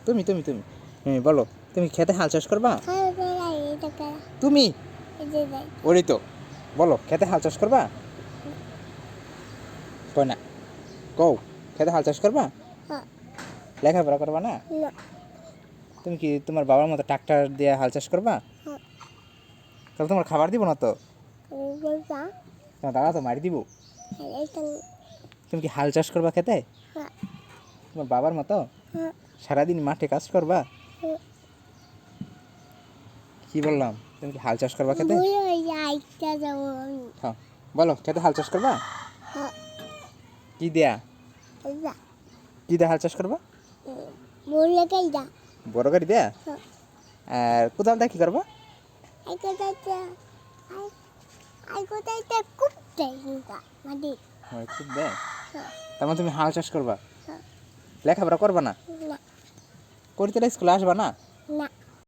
তুমি তুমি তুমি বলো, তুমি খেতে হাল চাষ করবা? তুমি ওরই তো, বলো খেতে হাল চাষ করবা? কই না, কও খেতে হাল চাষ করবা? লেখাপড়া করবা না? তুমি কি তোমার বাবার মতো ট্রাক্টর দিয়ে হাল চাষ করবা? তাহলে তোমার খাবার দিব না তো, তোমার দাদা তো মারি দিব। তুমি কি হাল চাষ করবা খেতে তোমার বাবার মতো? সারাদিন মাঠে কাজ করবা? কি বললাম, তুমি কি হাল চাষ করবা খেতে? হ্যাঁ, বলো খেতে হাল চাষ করবা? কি দেয়া, কি দেয়া হাল চাষ করবা? বড় গাড়ি দেয়া। আর কোদাল দেয়া কি করবা? খুব দেয়, তার মানে তুমি হাল চাষ করবা, লেখাপড়া করবা না? করতে স্কুলে আসবা না?